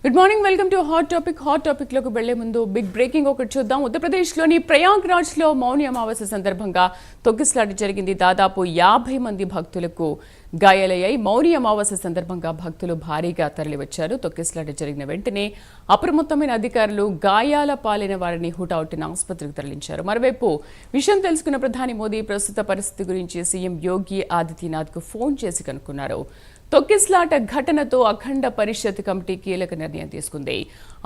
Good morning, welcome to hot topic లోకి వెళ్లే ముందు బిగ్ బ్రేకింగ్ ఒకటి చూద్దాం. ఉత్తరప్రదేశ్లోని ప్రయాగ్రాజ్లో మౌని అమావాస్య సందర్భంగా తొక్కిసలాట జరిగింది. దాదాపు 50 మంది భక్తులకు గాయాలయ్యాయి. మౌని అమావాస్య సందర్భంగా భక్తులు భారీగా తరలివచ్చారు. తొక్కిసలాట జరిగిన వెంటనే అప్రమత్తమైన అధికారులు గాయాల పాలైన వారిని హుటాహుటిన ఆసుపత్రికి తరలించారు. మరోవైపు విషయం తెలుసుకున్న ప్రధాని మోదీ ప్రస్తుత పరిస్థితి గురించి సీఎం యోగి ఆదిత్యనాథ్కు ఫోన్ చేసి కనుక్కున్నారు. తొక్కిసలాట ఘటనతో అఖండ పరిషత్ కమిటీ కీలక నిర్ణయం తీసుకుంది.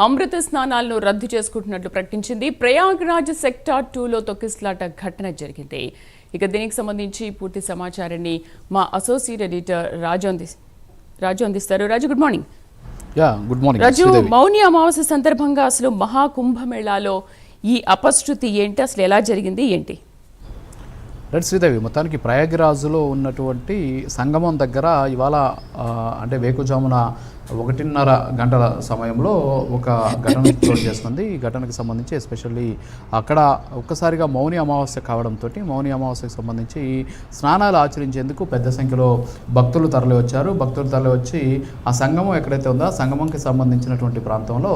అమృత స్నానాలను రద్దు చేసుకుంటున్నట్లు ప్రకటించింది. ప్రయాగ్రాజ్ సెక్టార్ 2లో తొక్కిసలాట ఘటన జరిగింది. ఇక దీనికి సంబంధించి పూర్తి సమాచారాన్ని మా అసోసియేట్ ఎడిటర్ రాజు అందిస్తారు. రాజు, గుడ్ మార్నింగ్. గుడ్ మార్నింగ్ రాజు, మౌని అమావాస్య సందర్భంగా అసలు మహాకుంభమేళాలో ఈ అపశృతి ఏంటి, అసలు ఎలా జరిగింది ఏంటి? రైట్ శ్రీదేవి, మొత్తానికి ప్రయాగ్రాజ్లో ఉన్నటువంటి సంగమం దగ్గర ఇవాళ అంటే వేకుజామున 1:30 గంటల సమయంలో ఒక ఘటన చోటు చేసుకుంది. ఈ ఘటనకు సంబంధించి ఎస్పెషల్లీ అక్కడ ఒక్కసారిగా మౌని అమావాస్య కావడంతో మౌని అమావాస్యకు సంబంధించి స్నానాలు ఆచరించేందుకు పెద్ద సంఖ్యలో భక్తులు తరలివచ్చారు. భక్తులు తరలివచ్చి ఆ సంగమం ఎక్కడైతే ఉందో ఆ సంగమంకి సంబంధించినటువంటి ప్రాంతంలో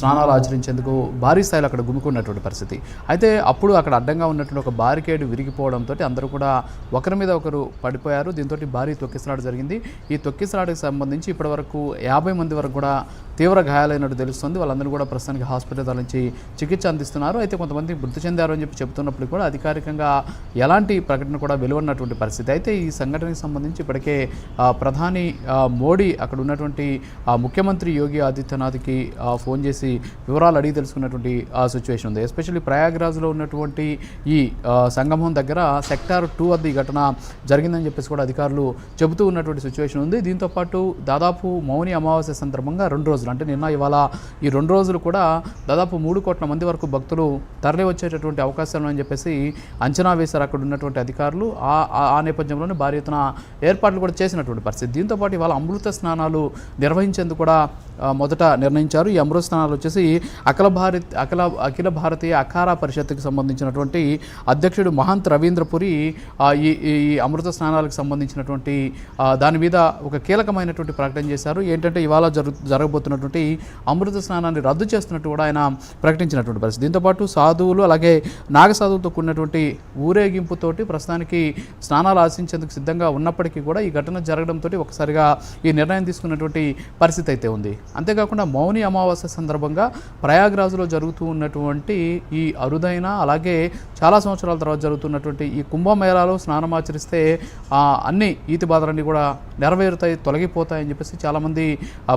స్నానాలు ఆచరించేందుకు భారీ స్థాయిలో అక్కడ గుమికున్నటువంటి పరిస్థితి. అయితే అప్పుడు అక్కడ అడ్డంగా ఉన్నటువంటి ఒక బారికేడ్ విరిగిపోవడంతో అందరూ కూడా ఒకరి మీద ఒకరు పడిపోయారు. దీంతో భారీ తొక్కిసలాట జరిగింది. ఈ తొక్కిసలాటకు సంబంధించి ఇప్పటివరకు 50 మంది వరకు కూడా తీవ్ర గాయాలైనట్టు తెలుస్తుంది. వాళ్ళందరూ కూడా ప్రస్తుతానికి హాస్పిటల్ నుంచి చికిత్స అందిస్తున్నారు. అయితే కొంతమంది మృతి చెందారు అని చెప్తున్నప్పుడు కూడా అధికారికంగా ఎలాంటి ప్రకటన కూడా వెలువడినటువంటి పరిస్థితి. అయితే ఈ సంఘటనకు సంబంధించి ఇప్పటికే ప్రధాని మోడీ అక్కడ ఉన్నటువంటి ముఖ్యమంత్రి యోగి ఆదిత్యనాథ్కి ఫోన్ చేసి వివరాలు అడిగి తెలుసుకున్నటువంటి సిచ్యువేషన్ ఉంది. ఎస్పెషల్లీ ప్రయాగ్రాజ్లో ఉన్నటువంటి ఈ సంగమం దగ్గర సెక్టార్ 2 వద్ద ఈ ఘటన జరిగిందని చెప్పేసి కూడా అధికారులు చెబుతూ ఉన్నటువంటి సిచ్యువేషన్ ఉంది. దీంతోపాటు దాదాపు మౌని అమావాస్య సందర్భంగా 2 రోజులు అంటే నిన్న ఇవాళ ఈ 2 రోజులు కూడా దాదాపు 3 కోట్ల మంది వరకు భక్తులు తరలి వచ్చేటటువంటి అవకాశాలు అని చెప్పేసి అంచనా వేశారు అక్కడ ఉన్నటువంటి అధికారులు. ఆ నేపథ్యంలోనే భారీ ఎత్తున ఏర్పాట్లు కూడా చేసినటువంటి పరిస్థితి. దీంతోపాటు ఇవాళ అమృత స్నానాలు నిర్వహించేందుకు కూడా మొదట నిర్ణయించారు. ఈ అమృత స్నానాలు వచ్చేసి అఖిల భారతీయ అఖారా పరిషత్తుకి సంబంధించినటువంటి అధ్యక్షుడు మహంత్ రవీంద్రపురి ఈ అమృత స్నానాలకు సంబంధించినటువంటి దాని మీద ఒక కీలకమైనటువంటి ప్రకటన చేశారు. ఏంటంటే ఇవాళ జరగబోతున్నటువంటి అమృత స్నానాన్ని రద్దు చేస్తున్నట్టు కూడా ఆయన ప్రకటించినటువంటి పరిస్థితి. దీంతోపాటు సాధువులు అలాగే నాగసాధువులతో కూడినటువంటి ఊరేగింపుతోటి ప్రస్తుతానికి స్నానాలు ఆశించేందుకు సిద్ధంగా ఉన్నప్పటికీ కూడా ఈ ఘటన జరగడంతో ఒకసారిగా ఈ నిర్ణయం తీసుకున్నటువంటి పరిస్థితి అయితే ఉంది. అంతేకాకుండా మౌని అమావాస్య సందర్భంగా ప్రయాగ్రాజ్లో జరుగుతూ ఉన్నటువంటి ఈ అరుదైన అలాగే చాలా సంవత్సరాల తర్వాత జరుగుతున్నటువంటి ఈ కుంభమేళాలో స్నానం ఆచరిస్తే అన్ని ఈతి బాధలన్నీ కూడా నెరవేరుతాయి, తొలగిపోతాయని చెప్పేసి చాలామంది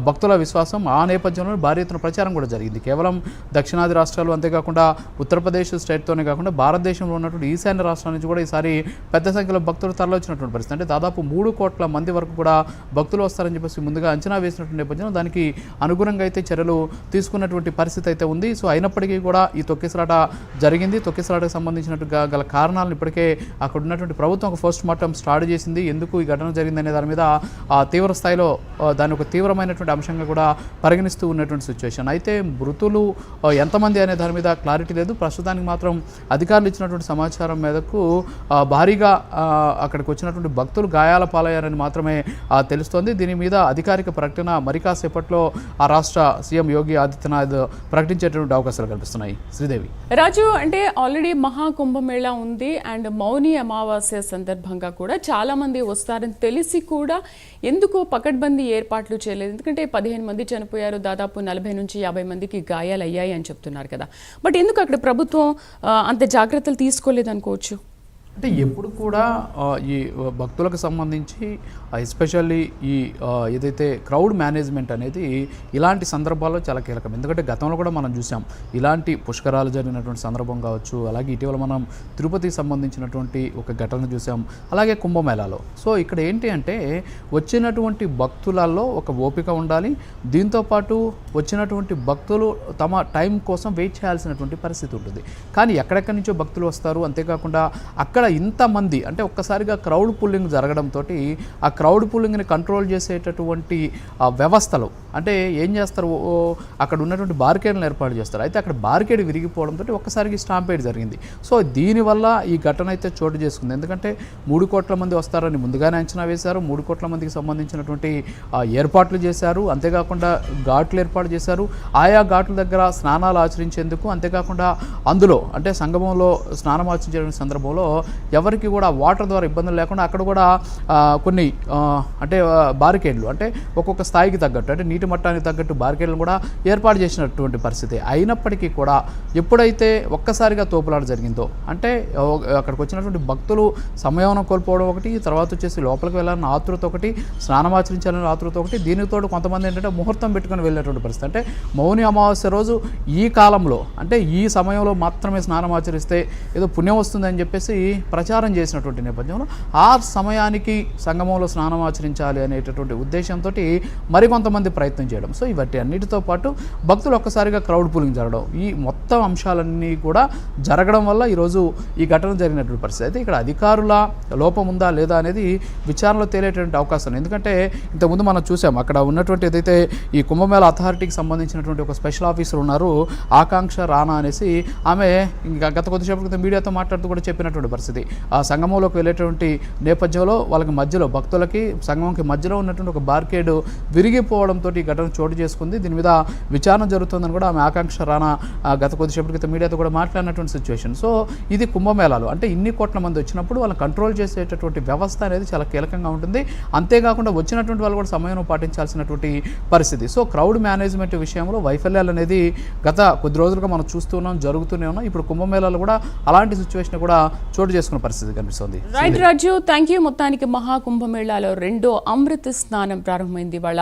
భక్తుల విశ్వాసం. ఆ నేపథ్యంలో భారీ ఎత్తున ప్రచారం కూడా జరిగింది. కేవలం దక్షిణాది రాష్ట్రాలు అంతేకాకుండా ఉత్తరప్రదేశ్ స్టేట్తోనే కాకుండా భారతదేశంలో ఉన్నటువంటి ఈశాన్య రాష్ట్రాల నుంచి కూడా ఈసారి పెద్ద సంఖ్యలో భక్తులు తరలివచ్చినటువంటి పరిస్థితి. అంటే దాదాపు 3 కోట్ల మంది వరకు కూడా భక్తులు వస్తారని చెప్పేసి ముందుగా అంచనా వేసినటువంటి నేపథ్యంలో దానికి అనుగుణంగా అయితే చర్యలు తీసుకున్నటువంటి పరిస్థితి అయితే ఉంది. సో అయినప్పటికీ కూడా ఈ తొక్కిసలాట జరిగింది. తొక్కిసలాటకు సంబంధించినట్టుగా గల కారణాలను ఇప్పటికే అక్కడ ఉన్నటువంటి ప్రభుత్వం ఒక పోస్ట్ మార్టం స్టార్ట్ చేసింది. ఎందుకు ఈ ఘటన జరిగిందనే దాని మీద తీవ్ర స్థాయిలో దాని ఒక తీవ్రమైనటువంటి అంశంగా కూడా పరిగణిస్తూ ఉన్నటువంటి సిచ్యువేషన్. అయితే మృతులు ఎంతమంది అనే దాని మీద క్లారిటీ లేదు. ప్రస్తుతానికి మాత్రం అధికారులు ఇచ్చినటువంటి సమాచారం మేరకు భారీగా అక్కడికి వచ్చినటువంటి భక్తులు గాయాల పాలయ్యారని మాత్రమే తెలుస్తోంది. దీని మీద అధికారిక ప్రకటన మరి కాసేపట్లో ఆ రాష్ట్ర సీఎం యోగి ఆదిత్యనాథ్ ప్రకటించేటువంటి అవకాశాలు కనిపిస్తున్నాయి. శ్రీదేవి, రాజు, అంటే ఆల్రెడీ మహాకుంభమేళా ఉంది అండ్ మౌని అమావాస్య సందర్భంగా కూడా చాలా మంది వస్తారని తెలిసి కూడా ఎందుకు పకడ్బందీ ఏర్పాట్లు చేయలేదు? ఎందుకంటే 15 మంది చనిపోయారు, దాదాపు 40 నుంచి 50 మందికి గాయాలు అయ్యాయి అని చెప్తున్నారు కదా. బట్ ఎందుకు అక్కడ ప్రభుత్వం అంత జాగ్రత్తలు తీసుకోలేదు అనుకోవచ్చు? అంటే ఎప్పుడు కూడా ఈ భక్తులకు సంబంధించి ఎస్పెషల్లీ ఈ ఏదైతే క్రౌడ్ మేనేజ్మెంట్ అనేది ఇలాంటి సందర్భాల్లో చాలా కీలకం. ఎందుకంటే గతంలో కూడా మనం చూసాం ఇలాంటి పుష్కరాలు జరిగినటువంటి సందర్భం కావచ్చు, అలాగే ఇటీవల మనం తిరుపతికి సంబంధించినటువంటి ఒక ఘటన చూసాం, అలాగే కుంభమేళాలో. సో ఇక్కడ ఏంటి అంటే వచ్చినటువంటి భక్తులలో ఒక ఓపిక ఉండాలి. దీంతోపాటు వచ్చినటువంటి భక్తులు తమ టైం కోసం వెయిట్ చేయాల్సినటువంటి పరిస్థితి ఉంటుంది. కానీ ఎక్కడెక్కడి నుంచో భక్తులు వస్తారు. అంతేకాకుండా అక్కడ ఇంతమంది అంటే ఒక్కసారిగా క్రౌడ్ పుల్లింగ్ జరగడంతో ఆ క్రౌడ్ పుల్లింగ్ని కంట్రోల్ చేసేటటువంటి వ్యవస్థలు అంటే ఏం చేస్తారు, అక్కడ ఉన్నటువంటి బారికేడ్లను ఏర్పాటు చేస్తారు. అయితే అక్కడ బారికేడ్ విరిగిపోవడంతో ఒక్కసారికి స్టాంపేడ్ జరిగింది. సో దీనివల్ల ఈ ఘటన అయితే చోటు చేసుకుంది. ఎందుకంటే 3 కోట్ల మంది వస్తారని ముందుగానే అంచనా వేశారు. 3 కోట్ల మందికి సంబంధించినటువంటి ఏర్పాట్లు చేశారు. అంతేకాకుండా ఘాట్లు ఏర్పాటు చేశారు. ఆయా ఘాట్ల దగ్గర స్నానాలు ఆచరించేందుకు, అంతేకాకుండా అందులో అంటే సంగమంలో స్నానం ఆచరించే సందర్భంలో ఎవరికి కూడా వాటర్ ద్వారా ఇబ్బందులు లేకుండా అక్కడ కూడా కొన్ని అంటే బారికేడ్లు అంటే ఒక్కొక్క స్థాయికి తగ్గట్టు అంటే నీటి మట్టానికి తగ్గట్టు బారికేడ్లు కూడా ఏర్పాటు చేసినటువంటి పరిస్థితి. అయినప్పటికీ కూడా ఎప్పుడైతే ఒక్కసారిగా తోపులాట జరిగిందో అంటే అక్కడికి వచ్చినటువంటి భక్తులు సమయం కోల్పోవడం ఒకటి, తర్వాత వచ్చేసి లోపలికి వెళ్ళాలని ఆతృత ఒకటి, స్నానం ఆచరించాలని ఆతృత ఒకటి, దీనితో కొంతమంది ఏంటంటే ముహూర్తం పెట్టుకొని వెళ్ళేటువంటి పరిస్థితి. అంటే మౌని అమావాస్య రోజు ఈ కాలంలో అంటే ఈ సమయంలో మాత్రమే స్నానం ఆచరిస్తే ఏదో పుణ్యం వస్తుందని చెప్పేసి ప్రచారం చేసినటువంటి నేపథ్యంలో ఆ సమయానికి సంగమంలో స్నానం ఆచరించాలి అనేటటువంటి ఉద్దేశంతో మరికొంతమంది ప్రయత్నం చేయడం. సో ఇవన్నీ అన్నిటితో పాటు భక్తులు ఒక్కసారిగా క్రౌడ్ పూలింగ్ జరగడం, ఈ మొత్తం అంశాలన్నీ కూడా జరగడం వల్ల ఈరోజు ఈ ఘటన జరిగినటువంటి పరిస్థితి. అయితే ఇక్కడ అధికారుల లోపం ఉందా లేదా అనేది విచారణలో తేలేటువంటి అవకాశం ఉంది. ఎందుకంటే ఇంతకుముందు మనం చూసాం అక్కడ ఉన్నటువంటి ఏదైతే ఈ కుంభమేళ అథారిటీకి సంబంధించినటువంటి ఒక స్పెషల్ ఆఫీసర్ ఉన్నారు ఆకాంక్ష రాణా అనేసి, ఆమె ఇంకా గత కొద్దిసేపటి క్రితం మీడియాతో మాట్లాడుతూ కూడా చెప్పినటువంటి పరిస్థితి. ఆ సంగమంలోకి వెళ్ళేటువంటి నేపథ్యంలో వాళ్ళకి మధ్యలో భక్తులకి సంగమంకి మధ్యలో ఉన్నటువంటి ఒక బార్కేడ్ విరిగిపోవడంతో ఈ ఘటన చోటు చేసుకుంది. దీని మీద విచారణ జరుగుతుందని కూడా ఆమె ఆకాంక్ష రాణా గత కొద్దిసేపటి క్రితం మీడియాతో కూడా మాట్లాడినటువంటి సిచ్యువేషన్. సో ఇది కుంభమేళాలు అంటే ఇన్ని కోట్ల మంది వచ్చినప్పుడు వాళ్ళని కంట్రోల్ చేసేటటువంటి వ్యవస్థ అనేది చాలా కీలకంగా ఉంటుంది. అంతేకాకుండా వచ్చినటువంటి వాళ్ళు కూడా సమయం పాటించాల్సినటువంటి పరిస్థితి. సో క్రౌడ్ మేనేజ్మెంట్ విషయంలో వైఫల్యాలు అనేది గత కొద్ది రోజులుగా మనం చూస్తున్నాం, జరుగుతూనే ఉన్నాం. ఇప్పుడు కుంభమేళాలు కూడా అలాంటి సిచ్యువేషన్ కూడా చోటు చేసుకున్న పరిస్థితి కనిపిస్తుంది. Right Raju, thank you. మొత్తానికి మహాకుంభమేళాలో 2వ అమృత స్నానం ప్రారంభమైంది వాళ్ళ